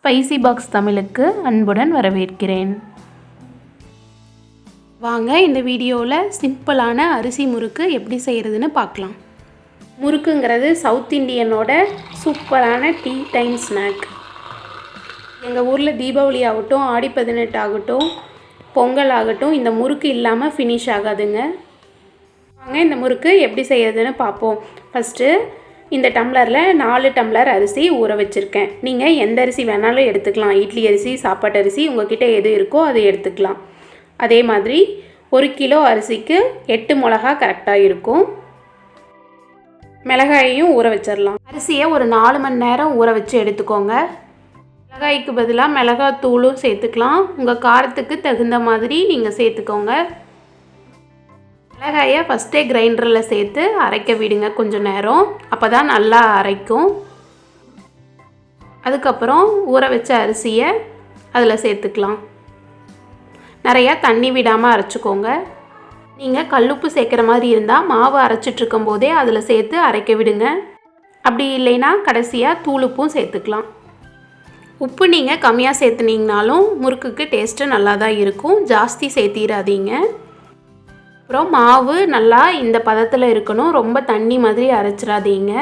Spicy box தமிழுக்கு அன்புடன் வரவேற்கிறேன். வாங்க இந்த வீடியோவில் சிம்பிளான அரிசி முறுக்கு எப்படி செய்கிறதுன்னு பார்க்கலாம். முறுக்குங்கிறது சவுத் இண்டியனோட சூப்பரான டீ டைம் ஸ்நாக். எங்கள் ஊரில் தீபாவளி ஆகட்டும், ஆடி 18 ஆகட்டும், பொங்கல் ஆகட்டும், இந்த முறுக்கு இல்லாமல் ஃபினிஷ் ஆகாதுங்க. வாங்க இந்த முறுக்கு எப்படி செய்கிறதுன்னு பார்ப்போம். ஃபஸ்ட்டு இந்த டம்ளரில் 4 டம்ளர் அரிசி ஊற வச்சுருக்கேன். நீங்கள் எந்த அரிசி வேணாலும் எடுத்துக்கலாம். இட்லி அரிசி, சாப்பாட்டு அரிசி, உங்கள்கிட்ட எது இருக்கோ அதை எடுத்துக்கலாம். அதே மாதிரி 1 கிலோ அரிசிக்கு 8 மிளகா கரெக்டாக இருக்கும். மிளகாயையும் ஊற வச்சிடலாம். அரிசியை ஒரு 4 மணி நேரம் ஊற வச்சு எடுத்துக்கோங்க. மிளகாய்க்கு பதிலாக மிளகாத்தூளும் சேர்த்துக்கலாம். உங்கள் காரத்துக்கு தகுந்த மாதிரி நீங்கள் சேர்த்துக்கோங்க. மிளகாயை ஃபஸ்ட்டே கிரைண்டரில் சேர்த்து அரைக்க விடுங்க கொஞ்சம் நேரம். அப்போ தான் நல்லா அரைக்கும். அதுக்கப்புறம் ஊற வச்ச அரிசியை அதில் சேர்த்துக்கலாம். நிறையா தண்ணி விடாமல் அரைச்சிக்கோங்க. நீங்கள் கல்லுப்பு சேர்க்குற மாதிரி இருந்தால் மாவு அரைச்சிட்ருக்கும் போதே அதில் சேர்த்து அரைக்க விடுங்க. அப்படி இல்லைன்னா கடைசியாக தூளுப்பும் சேர்த்துக்கலாம். உப்பு நீங்கள் கம்மியாக சேர்த்துனீங்கனாலும் முறுக்குக்கு டேஸ்ட்டு நல்லா தான் இருக்கும். ஜாஸ்தி சேர்த்திடாதீங்க. அப்புறம் மாவு நல்லா இந்த பதத்தில் இருக்கணும். ரொம்ப தண்ணி மாதிரி அரைச்சிடாதீங்க.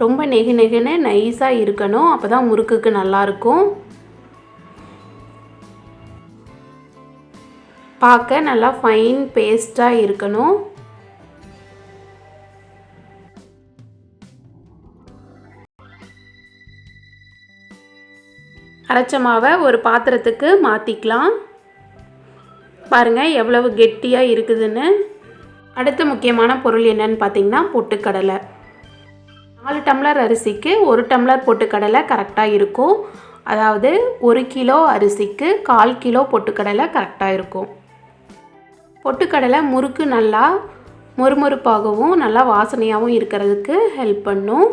ரொம்ப நெகு நெகுன்னு நைஸாக இருக்கணும். அப்போ தான் முறுக்குக்கு நல்லாயிருக்கும். பார்க்க நல்லா ஃபைன் பேஸ்ட்டாக இருக்கணும். அரைச்ச மாவை ஒரு பாத்திரத்துக்கு மாற்றிக்கலாம். பாருங்கள் எவ்வளவு கெட்டியாக இருக்குதுன்னு. அடுத்த முக்கியமான பொருள் என்னன்னு பார்த்தீங்கன்னா பொட்டுக்கடலை. 4 டம்ளர் அரிசிக்கு 1 டம்ளர் பொட்டுக்கடலை கரெக்டாக இருக்கும். அதாவது 1 கிலோ அரிசிக்கு 1/4 கிலோ பொட்டுக்கடலை கரெக்டாக இருக்கும். பொட்டுக்கடலை முறுக்கு நல்லா மொறுமொறுப்பாகவும் நல்லா வாசனையாகவும் இருக்கிறதுக்கு ஹெல்ப் பண்ணும்.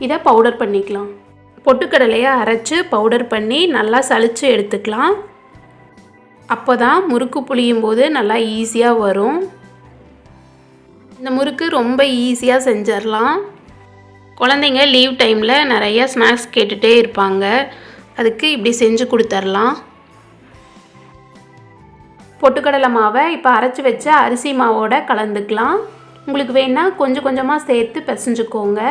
இதை பவுடர் பண்ணிக்கலாம். பொட்டுக்கடலையை அரைச்சி பவுடர் பண்ணி நல்லா சலித்து எடுத்துக்கலாம். அப்போ தான் முறுக்கு புளியும் போது நல்லா ஈஸியாக வரும். இந்த முறுக்கு ரொம்ப ஈஸியாக செஞ்சிடலாம். குழந்தைங்க லீவ் டைமில் நிறைய ஸ்நாக்ஸ் கேட்டுகிட்டே இருப்பாங்க. அதுக்கு இப்படி செஞ்சு கொடுத்துர்லாம். பொட்டுக்கடலை மாவை இப்போ அரைச்சி வச்ச அரிசி மாவோட கலந்துக்கலாம். உங்களுக்கு வேணால் கொஞ்சம் கொஞ்சமாக சேர்த்து பிசைஞ்சுக்கோங்க.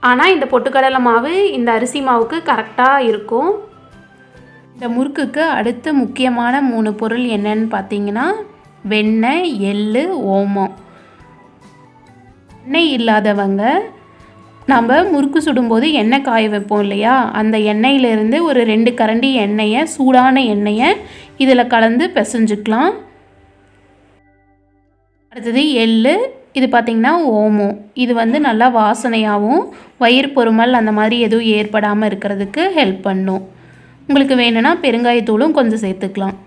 ஆனால் இந்த பொட்டுக்கடலை மாவு இந்த அரிசி மாவுக்கு கரெக்டாக இருக்கும். இந்த முறுக்குக்கு அடுத்த முக்கியமான 3 பொருள் என்னன்னு பார்த்தீங்கன்னா வெண்ணெய், எள்ளு, ஓமம். எண்ணெய் இல்லாதவங்க நம்ம முறுக்கு சுடும்போது எண்ணெய் காய வைப்போம் இல்லையா, அந்த எண்ணெயிலேருந்து ஒரு 2 கரண்டி எண்ணெயை, சூடான எண்ணெயை இதில் கலந்து பிசைஞ்சுக்கலாம். அடுத்தது எள்ளு. இது பார்த்திங்கன்னா ஓமம். இது நல்லா வாசனையாகவும் வயிறு பொறுமல் அந்த மாதிரி எதுவும் ஏற்படாமல் இருக்கிறதுக்கு ஹெல்ப் பண்ணும். உங்களுக்கு வேணும்னா பெருங்காயத்தூளும் கொஞ்சம் சேர்த்துக்கலாம்.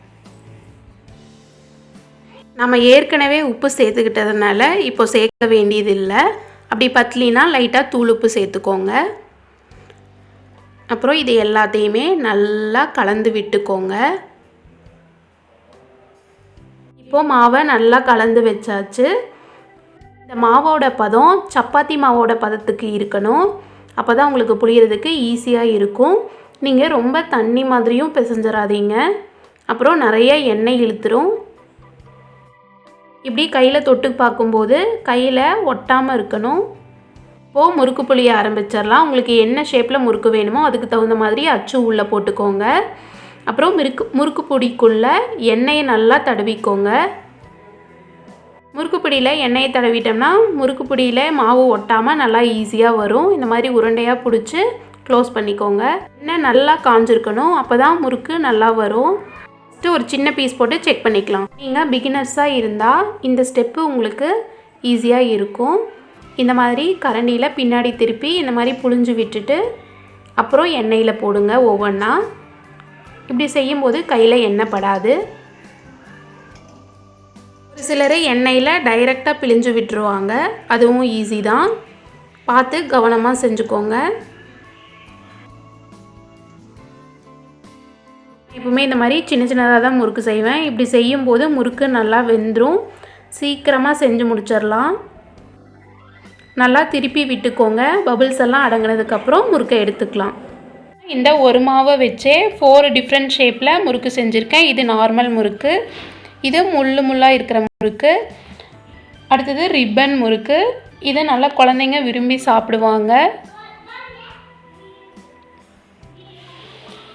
நம்ம ஏற்கனவே உப்பு சேர்த்துக்கிட்டதுனால இப்போ சேர்க்க வேண்டியதில்லை. அப்படி பத்தலினா லைட்டாக தூள் உப்பு சேர்த்துக்கோங்க. அப்புறம் இது எல்லாத்தையுமே நல்லா கலந்து விட்டுக்கோங்க. இப்போது மாவை நல்லா கலந்து வச்சாச்சு. இந்த மாவோட பதம் சப்பாத்தி மாவோட பதத்துக்கு இருக்கணும். அப்போ தான் உங்களுக்கு புளியறதுக்கு ஈஸியாக இருக்கும். நீங்கள் ரொம்ப தண்ணி மாதிரியும் பிசைஞ்சிடாதீங்க. அப்புறம் நிறைய எண்ணெய் இழுத்துரும். இப்படி கையில் தொட்டு பார்க்கும்போது கையில் ஒட்டாமல் இருக்கணும். இப்போது முறுக்கு புளிய ஆரம்பிச்சிடலாம். உங்களுக்கு என்ன ஷேப்பில் முறுக்கு வேணுமோ அதுக்கு தகுந்த மாதிரி அச்சு உள்ளே போட்டுக்கோங்க. அப்புறம் முறுக்கு பொடிக்குள்ளே எண்ணெயை நல்லா தடவிக்கோங்க. முறுக்கு பொடியில் எண்ணெயை தடவிட்டோம்னா முறுக்கு பொடியில் மாவு ஒட்டாமல் நல்லா ஈஸியாக வரும். இந்த மாதிரி உருண்டையாக பிடிச்சி க்ளோஸ் பண்ணிக்கோங்க. எண்ணெய் நல்லா காஞ்சிருக்கணும். அப்போ தான் முறுக்கு நல்லா வரும். ஃபஸ்ட்டு ஒரு சின்ன பீஸ் போட்டு செக் பண்ணிக்கலாம். நீங்கள் பிகினர்ஸாக இருந்தால் இந்த ஸ்டெப்பு உங்களுக்கு ஈஸியாக இருக்கும். இந்த மாதிரி கரண்டியில் பின்னாடி திருப்பி இந்த மாதிரி புழிஞ்சு விட்டுட்டு அப்புறம் எண்ணெயில் போடுங்க ஒவ்வொன்றா. இப்படி செய்யும்போது கையில் எண்ணெய் படாது. ஒரு சிலர் எண்ணெயில் டைரெக்டாக பிழிஞ்சு விட்டுருவாங்க. அதுவும் ஈஸி தான். பார்த்து கவனமாக செஞ்சுக்கோங்க. எப்பவுமே இந்த மாதிரி சின்ன சின்னதாக தான் முறுக்கு செய்வேன். இப்படி செய்யும்போது முறுக்கு நல்லா வெந்துடும். சீக்கிரமாக செஞ்சு முடிச்சிடலாம். நல்லா திருப்பி விட்டுக்கோங்க. பபிள்ஸ் எல்லாம் அடங்கினதுக்கப்புறம் முறுக்கை எடுத்துக்கலாம். இந்த ஒரு மாவை வச்சே 4 டிஃப்ரெண்ட் ஷேப்பில் முறுக்கு செஞ்சுருக்கேன். இது நார்மல் முறுக்கு, இது முள்ளாக இருக்கிற முறுக்கு, அடுத்தது ரிப்பன் முறுக்கு. இதை நல்லா குழந்தைங்க விரும்பி சாப்பிடுவாங்க.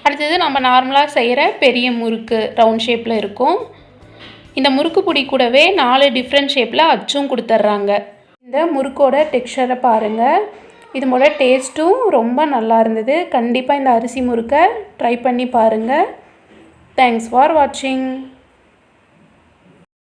அடுத்தது நம்ம நார்மலாக செய்கிற பெரிய முறுக்கு ரவுண்ட் ஷேப்பில் இருக்கும். இந்த முறுக்கு பொடி கூடவே 4 டிஃப்ரெண்ட் ஷேப்பில் அச்சும் கொடுத்துட்றாங்க. இந்த முறுக்கோட டெக்ஸ்சரை பாருங்கள். இதோட டேஸ்ட்டும் ரொம்ப நல்லா இருந்தது. கண்டிப்பாக இந்த அரிசி முறுக்கை ட்ரை பண்ணி பாருங்கள். தேங்க்ஸ் ஃபார் வாட்சிங்.